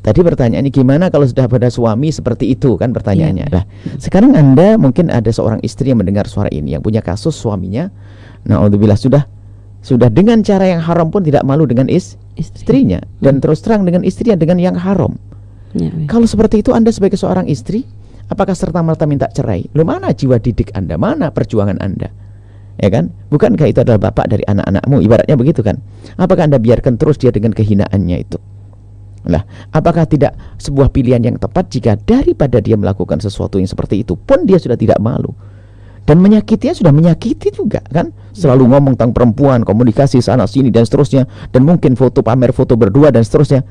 Tadi pertanyaannya gimana kalau sudah pada suami seperti itu kan pertanyaannya. Nah, sekarang Anda mungkin ada seorang istri yang mendengar suara ini, yang punya kasus suaminya, naudzubillah sudah dengan cara yang haram pun tidak malu dengan istrinya, dan terus terang dengan istrinya dengan yang haram. Kalau seperti itu Anda sebagai seorang istri, apakah serta-merta minta cerai? Loh, mana jiwa didik Anda? Mana perjuangan Anda? Ya kan? Bukankah itu adalah bapak dari anak-anakmu? Ibaratnya begitu kan? Apakah Anda biarkan terus dia dengan kehinaannya itu? Lah, apakah tidak sebuah pilihan yang tepat jika daripada dia melakukan sesuatu yang seperti itu pun dia sudah tidak malu? Dan menyakitinya sudah menyakiti juga kan? Selalu ngomong tentang perempuan, komunikasi sana sini dan seterusnya, dan mungkin foto, pamer foto berdua dan seterusnya.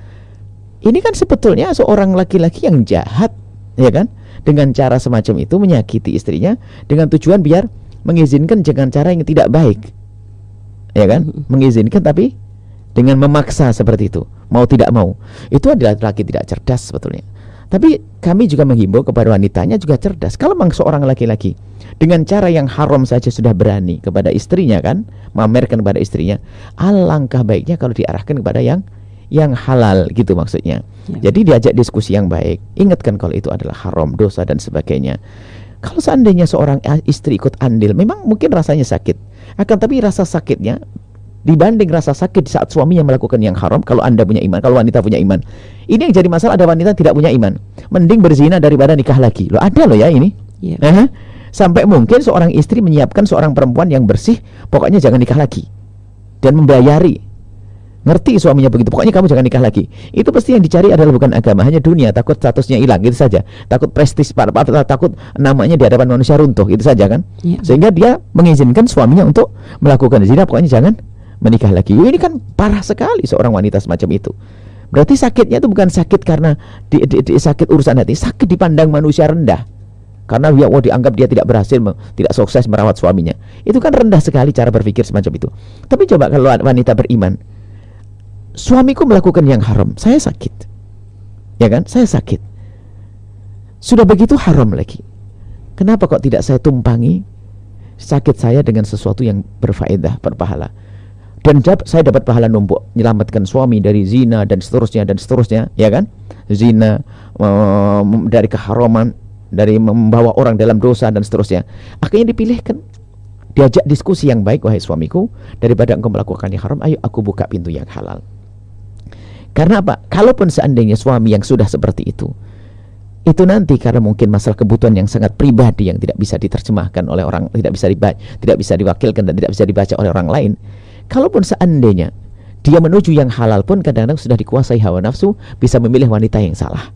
Ini kan sebetulnya seorang laki-laki yang jahat, ya kan? Dengan cara semacam itu menyakiti istrinya dengan tujuan biar mengizinkan dengan cara yang tidak baik, ya kan? Mengizinkan tapi dengan memaksa seperti itu, mau tidak mau. Itu adalah laki tidak cerdas sebetulnya. Tapi kami juga menghimbau kepada wanitanya juga cerdas. Kalau memang seorang laki-laki dengan cara yang haram saja sudah berani kepada istrinya kan, memamerkan kepada istrinya, alangkah baiknya kalau diarahkan kepada yang halal gitu maksudnya. Jadi diajak diskusi yang baik, ingatkan kalau itu adalah haram, dosa dan sebagainya. Kalau seandainya seorang istri ikut andil, memang mungkin rasanya sakit, akan tapi rasa sakitnya dibanding rasa sakit saat suaminya melakukan yang haram, kalau Anda punya iman, kalau wanita punya iman. Ini yang jadi masalah, ada wanita tidak punya iman, mending berzina daripada nikah lagi. Loh, ada loh ya ini. Sampai mungkin seorang istri menyiapkan seorang perempuan yang bersih, pokoknya jangan nikah lagi, dan membayari. Ngerti suaminya begitu, pokoknya kamu jangan nikah lagi. Itu pasti yang dicari adalah bukan agama, hanya dunia, takut statusnya hilang, gitu saja. Takut prestis, takut namanya di hadapan manusia runtuh, itu saja kan. Sehingga dia mengizinkan suaminya untuk melakukan zina, pokoknya jangan menikah lagi. Ini kan parah sekali seorang wanita semacam itu. Berarti sakitnya itu bukan sakit karena sakit urusan hati, sakit dipandang manusia rendah. Karena dia dianggap dia tidak berhasil, tidak sukses merawat suaminya. Itu kan rendah sekali cara berpikir semacam itu. Tapi coba kalau wanita beriman, suamiku melakukan yang haram, saya sakit, ya kan? Saya sakit. Sudah begitu haram lagi, kenapa kok tidak saya tumpangi sakit saya dengan sesuatu yang berfaedah, berpahala? Dan saya dapat pahala numpuk, menyelamatkan suami dari zina dan seterusnya, ya kan? Zina, dari keharaman, dari membawa orang dalam dosa dan seterusnya. Akhirnya dipilihkan, diajak diskusi yang baik, wahai suamiku, daripada engkau melakukan yang haram, ayo aku buka pintu yang halal. Karena apa? Kalaupun seandainya suami yang sudah seperti itu nanti karena mungkin masalah kebutuhan yang sangat pribadi yang tidak bisa diterjemahkan oleh orang, tidak bisa diwakilkan dan tidak bisa dibaca oleh orang lain. Kalaupun seandainya dia menuju yang halal pun kadang-kadang sudah dikuasai hawa nafsu, bisa memilih wanita yang salah.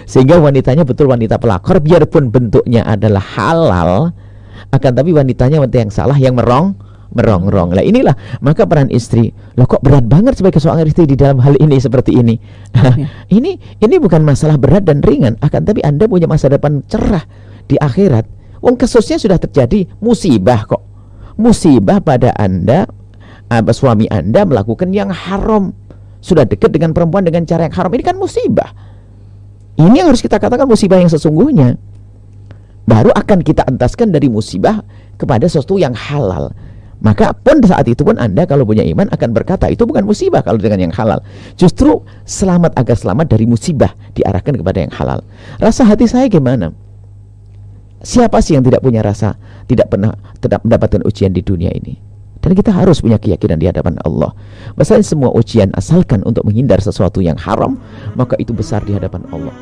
Sehingga wanitanya betul wanita pelakor, biarpun bentuknya adalah halal, akan tapi wanitanya wanita yang salah, yang merongrong. Lah inilah maka peran istri. Loh, kok berat banget sebagai seorang istri di dalam hal ini seperti ini. Ini bukan masalah berat dan ringan, akan tapi Anda punya masa depan cerah di akhirat. Wong kasusnya sudah terjadi musibah kok. Musibah pada Anda, suami Anda melakukan yang haram, sudah dekat dengan perempuan dengan cara yang haram. Ini kan musibah. Ini yang harus kita katakan musibah yang sesungguhnya. Baru akan kita entaskan dari musibah kepada sesuatu yang halal. Maka pun saat itu pun Anda kalau punya iman akan berkata itu bukan musibah kalau dengan yang halal. Justru selamat, agar selamat dari musibah diarahkan kepada yang halal. Rasa hati saya gimana? Siapa sih yang tidak punya rasa, tidak pernah mendapatkan ujian di dunia ini? Dan kita harus punya keyakinan di hadapan Allah. Bahwasanya semua ujian asalkan untuk menghindar sesuatu yang haram, maka itu besar di hadapan Allah.